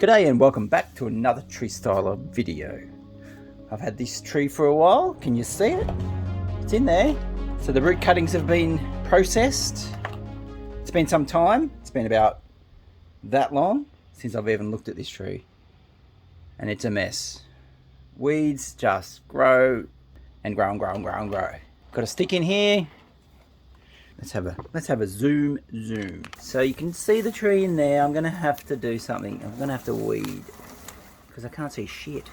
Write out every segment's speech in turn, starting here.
G'day and welcome back to another tree styler video. I've had this tree for a while. Can you see it? It's in there. So the root cuttings have been processed. It's been some time. It's been about that long since I've even looked at this tree. And it's a mess. Weeds just grow and grow and grow and grow and grow. Got a stick in here. Let's have a zoom. So you can see the tree in there. I'm gonna have to do something. I'm gonna have to weed because I can't see shit.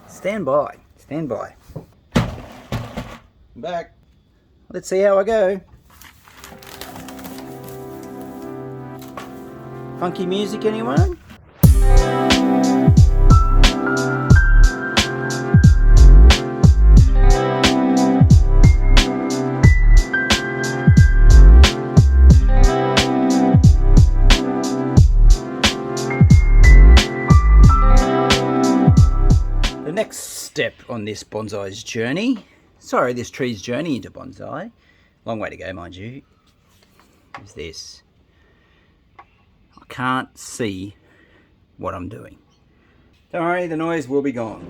Stand by. I'm back. Let's see how I go. Funky music, anyone? The next step on this bonsai's journey, this tree's journey into bonsai, long way to go mind you, is this. I can't see what I'm doing. Don't worry, the noise will be gone.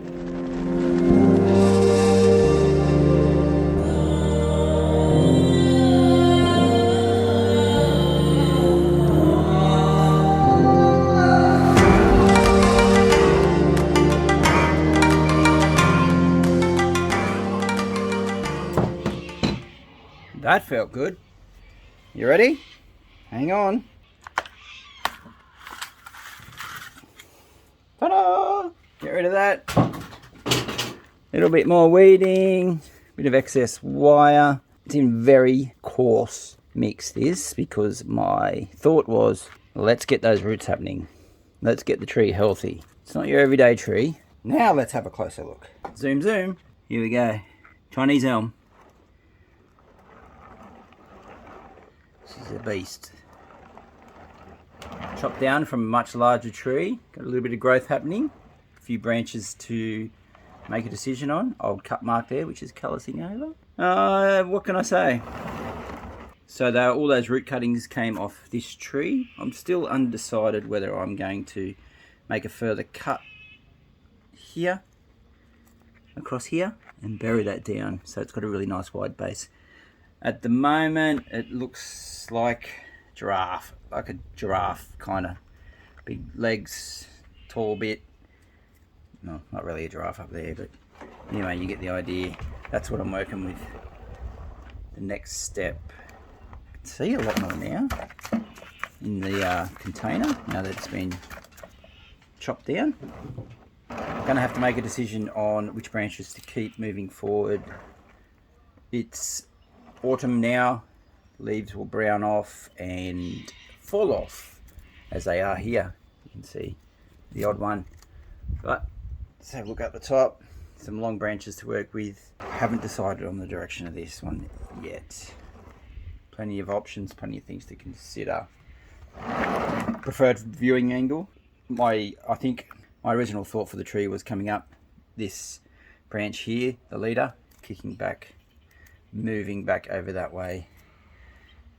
That felt good. You ready? Hang on. Ta-da! Get rid of that. A little bit more weeding. Bit of excess wire. It's in very coarse mix this because my thought was, let's get those roots happening. Let's get the tree healthy. It's not your everyday tree. Now let's have a closer look. Zoom. Here we go. Chinese elm. This is a beast. Chopped down from a much larger tree. Got a little bit of growth happening. A few branches to make a decision on. Old cut mark there, which is callousing over. What can I say? So all those root cuttings came off this tree. I'm still undecided whether I'm going to make a further cut here, across here, and bury that down. So it's got a really nice wide base. At the moment, it looks like a giraffe kind of. Big legs, tall bit. No, not really a giraffe up there, but anyway, you get the idea. That's what I'm working with. The next step. I can see a lot more now in the container, now that it's been chopped down. I'm going to have to make a decision on which branches to keep moving forward. It's autumn now, leaves will brown off and fall off as they are here. You can see the odd one, but let's have a look at the top. Some long branches to work with. Haven't decided on the direction of this one yet. Plenty of options, plenty of things to consider. Preferred viewing angle. I think my original thought for the tree was coming up this branch here, the leader, kicking back, moving back over that way,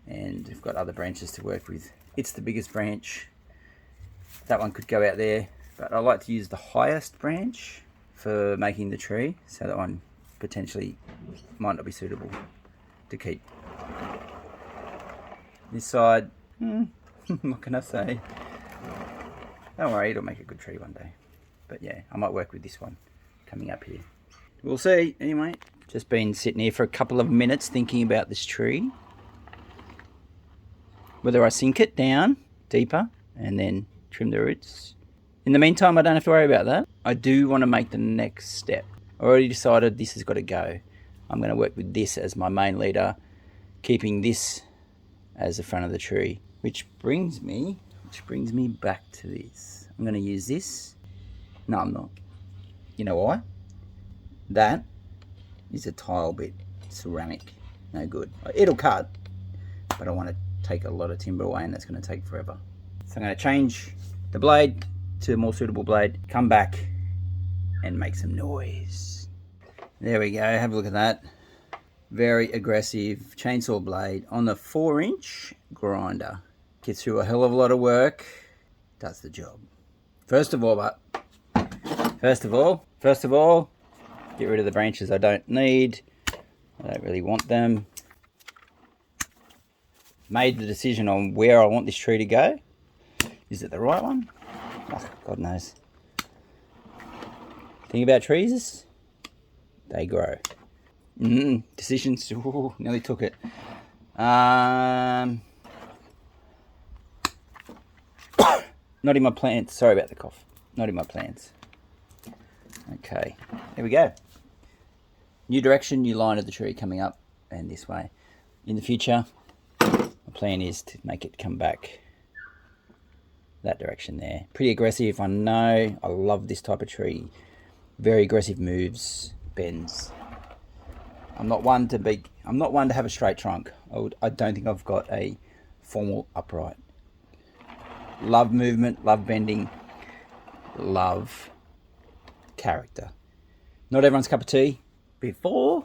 and we've got other branches to work with. It's the biggest branch. That one could go out there, but I like to use the highest branch for making the tree, so that one potentially might not be suitable to keep. This side, what can I say? Don't worry, it'll make a good tree one day. But yeah, I might work with this one coming up here. We'll see. Anyway, just been sitting here for a couple of minutes thinking about this tree. Whether I sink it down deeper and then trim the roots. In the meantime, I don't have to worry about that. I do want to make the next step. I already decided this has got to go. I'm going to work with this as my main leader, keeping this as the front of the tree. Which brings me back to this. I'm going to use this. No, I'm not. You know why? That is a tile bit, ceramic, no good. It'll cut, but I want to take a lot of timber away and that's going to take forever. So I'm going to change the blade to a more suitable blade, come back and make some noise. There we go, have a look at that. Very aggressive chainsaw blade on the 4-inch grinder. Gets through a hell of a lot of work, does the job. First of all, get rid of the branches I don't need. I don't really want them. Made the decision on where I want this tree to go. Is it the right one? Oh, God knows. Thing about trees is they grow. Decisions. Ooh, nearly took it. Not in my plants. Sorry about the cough. Not in my plants. Okay, there we go. New direction, new line of the tree coming up, and this way. In the future, my plan is to make it come back that direction there. Pretty aggressive, I know. I love this type of tree. Very aggressive moves, bends. I'm not one to have a straight trunk. I don't think I've got a formal upright. Love movement, love bending, love character. Not everyone's cup of tea. Before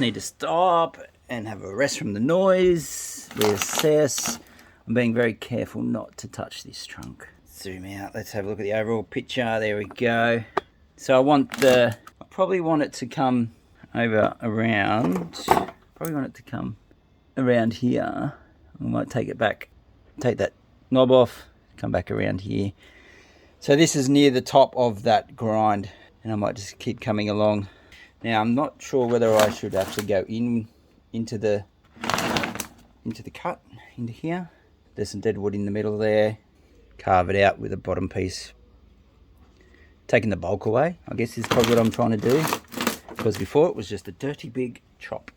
need to stop and have a rest from the noise, reassess. I'm being very careful not to touch this trunk. Zoom out, let's have a look at the overall picture. There we go. So I probably want it to come around here. I might take it back, take that knob off, come back around here. So this is near the top of that grind, and I might just keep coming along. Now I'm not sure whether I should actually go into the cut, into here. There's some dead wood in the middle there. Carve it out with a bottom piece. Taking the bulk away, I guess is probably what I'm trying to do. Because before it was just a dirty big chop.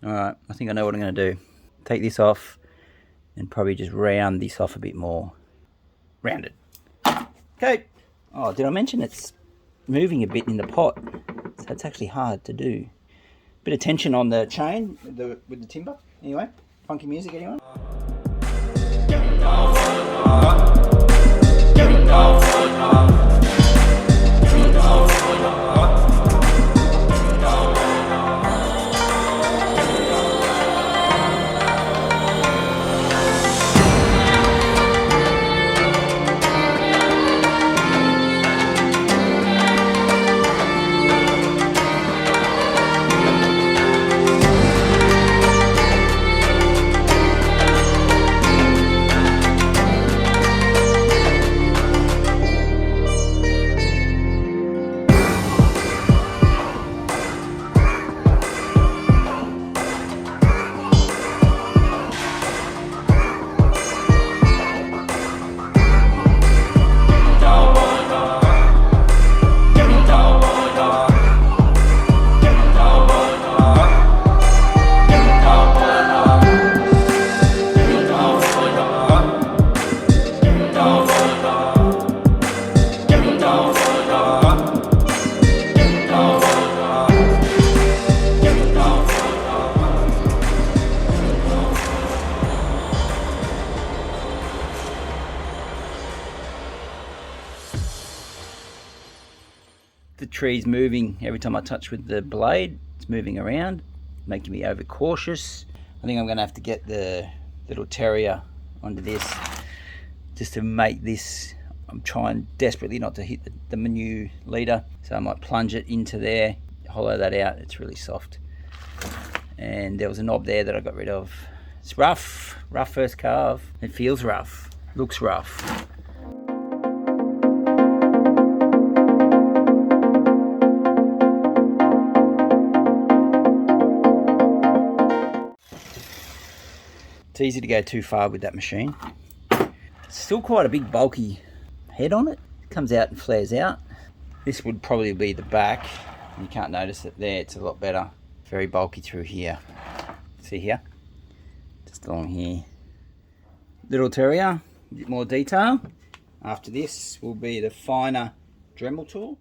Alright, I think I know what I'm going to do. Take this off and probably just round this off a bit more. Round it. Okay. Oh, did I mention it's moving a bit in the pot? So it's actually hard to do. Bit of tension on the chain with the timber. Anyway, funky music, anyone? The tree's moving every time I touch with the blade. It's moving around, making me over cautious. I think I'm going to have to get the little terrier onto this just to make this. I'm trying desperately not to hit the menu leader, so I might plunge it into there, hollow that out. It's really soft. And there was a knob there that I got rid of. It's rough first carve. It feels rough, looks rough. It's easy to go too far with that machine. Still quite a big bulky head on it. It comes out and flares out. This would probably be the back. You can't notice it there, it's a lot better. Very bulky through here. See here? Just along here. Little terrier, a bit more detail. After this will be the finer Dremel tool.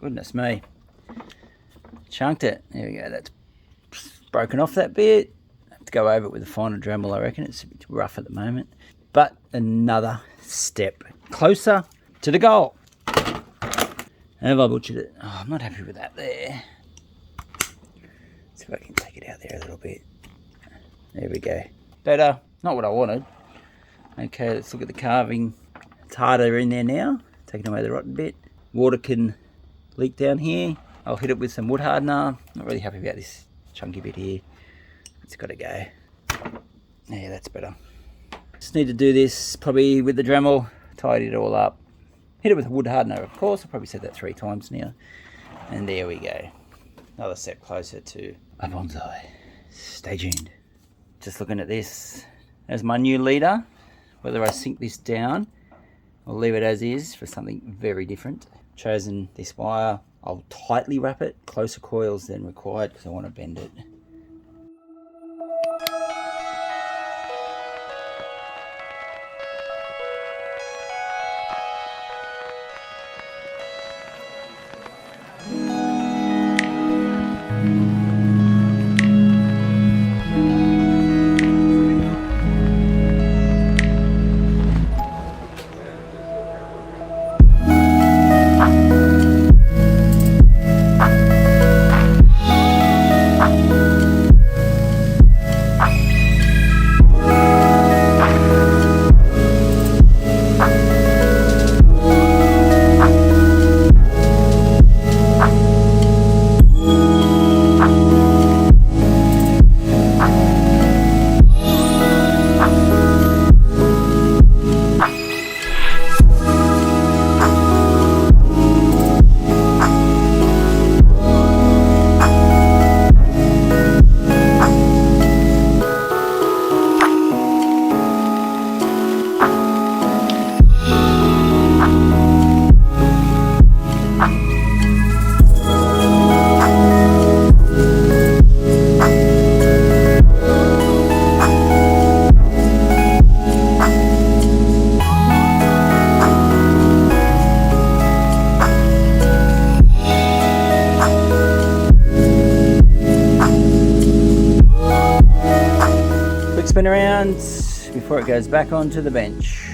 Goodness me. Chunked it. There we go. That's broken off that bit. I have to go over it with a finer Dremel, I reckon. It's a bit rough at the moment. But another step closer to the goal. Have I butchered it? Oh, I'm not happy with that there. See if I can take it out there a little bit. There we go. Better. Not what I wanted. Okay, let's look at the carving. It's harder in there now. Taking away the rotten bit. Water can leak down here. I'll hit it with some wood hardener. Not really happy about this chunky bit here. It's got to go. Yeah, that's better. Just need to do this probably with the Dremel. Tidy it all up. Hit it with a wood hardener, of course. I've probably said that 3 times now. And there we go. Another step closer to a bonsai. Stay tuned. Just looking at this as my new leader. Whether I sink this down or leave it as is for something very different. Chosen this wire. I'll tightly wrap it, closer coils than required because I want to bend it. Spin around before it goes back onto the bench.